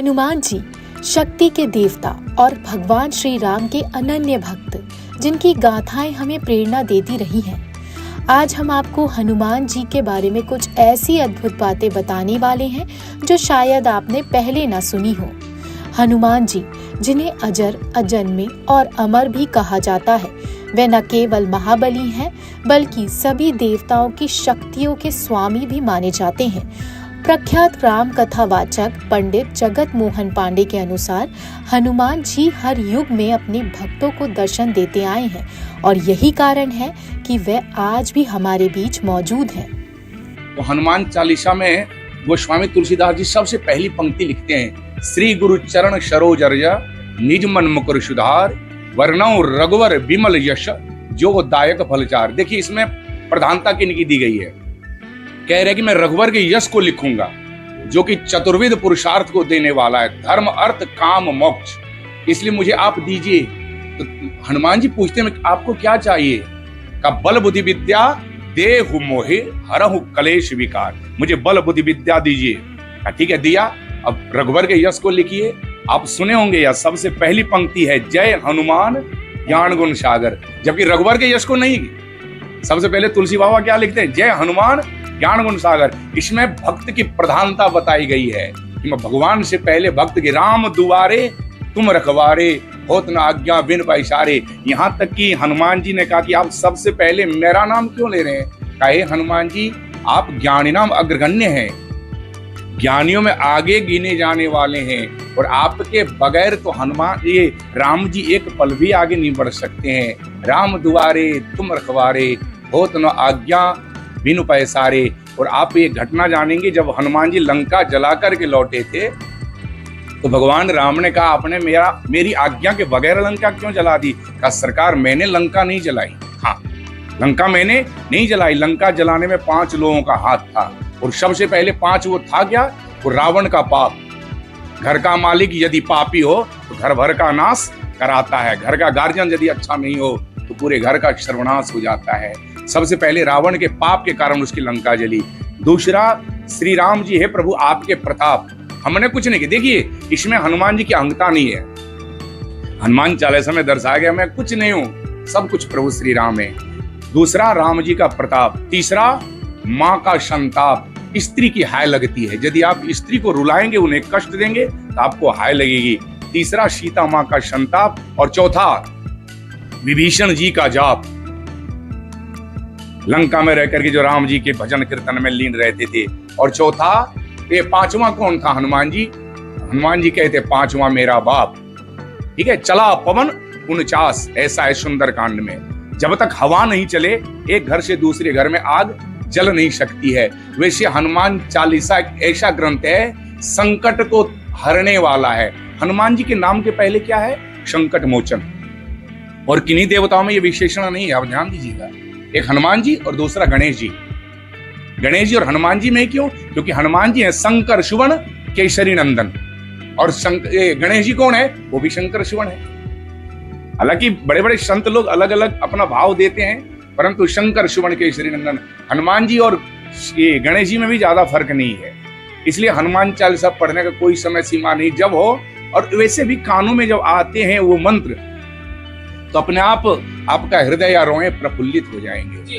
हनुमान जी शक्ति के देवता और भगवान श्री राम के अनन्य भक्त, जिनकी गाथाएं हमें प्रेरणा देती रही हैं। आज हम आपको हनुमान जी के बारे में कुछ ऐसी अद्भुत बातें बताने वाले हैं जो शायद आपने पहले ना सुनी हो। हनुमान जी, जिन्हें अजर, अजन्मे और अमर भी कहा जाता है, वे न केवल महाबली हैं बल्कि सभी देवताओं की शक्तियों के स्वामी भी माने जाते हैं। प्रख्यात राम कथावाचक पंडित जगत मोहन पांडे के अनुसार हनुमान जी हर युग में अपने भक्तों को दर्शन देते आए हैं और यही कारण है कि वे आज भी हमारे बीच मौजूद हैं। तो हनुमान चालीसा में गोस्वामी तुलसीदास जी सबसे पहली पंक्ति लिखते हैं, श्री गुरु चरण सरोज रज निज मन मुकुर सुधार वर्णौ रघुवर विमल यश जो दायक फलचार। देखिए इसमें प्रधानता किनकी दी गई है। कह रहे कि मैं रघुवर के यश को लिखूंगा जो कि चतुर्विध पुरुषार्थ को देने वाला है, धर्म अर्थ काम मोक्ष, इसलिए मुझे आप दीजिए। तो हनुमान जी पूछते हैं आपको क्या चाहिए? का बल बुद्धि विद्या देहु मोहे हरहु कलेश विकार, मुझे बल बुद्धि विद्या दीजिए। ठीक है, दिया। अब रघुवर के यश को लिखिए। आप सुने होंगे या सबसे पहली पंक्ति है जय हनुमान ज्ञान गुण सागर, जबकि रघुवर के यश को नहीं। सबसे पहले तुलसी बाबा क्या लिखते हैं? जय हनुमान ज्ञान गुण सागर। इसमें भक्त की प्रधानता बताई गई है कि भगवान से पहले भक्त के राम दुआरे तुम रखवारे होत न आज्ञा बिन पैसारे। यहाँ तक कि हनुमान जी ने कहा कि आप सबसे पहले मेरा नाम क्यों ले रहे हैं? कहे हनुमान जी आप ज्ञानी नाम अग्रगण्य हैं, ज्ञानियों में आगे गिने जाने वाले हैं और आपके बगैर तो हनुमान ये राम जी एक पल भी आगे नहीं बढ़ सकते हैं। राम दुआरे तुम रखवारे होत न आज्ञा बिनु पैसारे। और आप ये घटना जानेंगे, जब हनुमान जी लंका जला करके लौटे थे तो भगवान राम ने कहा आपने मेरी आज्ञा के बगैर लंका क्यों जला दी? कहा सरकार मैंने लंका नहीं जलाई। हाँ, लंका मैंने नहीं जलाई, लंका जलाने में 5 लोगों का हाथ था और सबसे पहले 5 वो था क्या? वो रावण का पाप। घर का मालिक यदि पापी हो तो घर भर का नाश कराता है, घर का गार्जियन यदि अच्छा नहीं हो तो पूरे घर का सर्वनाश हो जाता है। सबसे पहले रावण के पाप के कारण उसकी लंका जली। दूसरा, श्री राम जी है प्रभु आपके प्रताप, हमने कुछ नहीं किया। देखिए इसमें हनुमान जी की अहंता नहीं है। हनुमान चालीसा में दर्शाया गया मैं कुछ नहीं हूं, सब कुछ प्रभु श्री राम है। दूसरा, राम जी का प्रताप। तीसरा, माँ का संताप। स्त्री की हाय लगती है, यदि आप स्त्री को रुलाएंगे, उन्हें कष्ट देंगे तो आपको हाय लगेगी। तीसरा, सीता माँ का संताप। और चौथा, विभीषण जी का जाप। लंका में रहकर के जो राम जी के भजन कीर्तन में लीन रहते थे। और चौथा, ये 5वां कौन था? हनुमान जी। हनुमान जी कहते 5वां मेरा बाप। ठीक है, चला पवन 49 ऐसा है सुंदर कांड में। जब तक हवा नहीं चले एक घर से दूसरे घर में आग जल नहीं सकती है। वैसे हनुमान चालीसा एक ऐसा ग्रंथ है संकट को हरने वाला है। हनुमान जी के नाम के पहले क्या है? संकट मोचन। और किन्हीं देवताओं में ये विशेषण नहीं है, आप ध्यान दीजिएगा। एक हनुमान जी और दूसरा गणेश जी। गणेश जी और हनुमान जी में क्यों? क्योंकि हनुमान जी है शंकर सुवन केसरी नंदन और गणेश जी कौन है? वो भी शंकर सुवन है। हालांकि बड़े बड़े संत लोग अलग अलग अपना भाव देते हैं, परंतु शंकर सुवन केसरी नंदन हनुमान जी और ये गणेश जी में भी ज्यादा फर्क नहीं है। इसलिए हनुमान चालीसा पढ़ने का कोई समय सीमा नहीं, जब हो। और वैसे भी कानों में जब आते हैं वो मंत्र तो अपने आप आपका हृदय या रोएं प्रफुल्लित हो जाएंगे।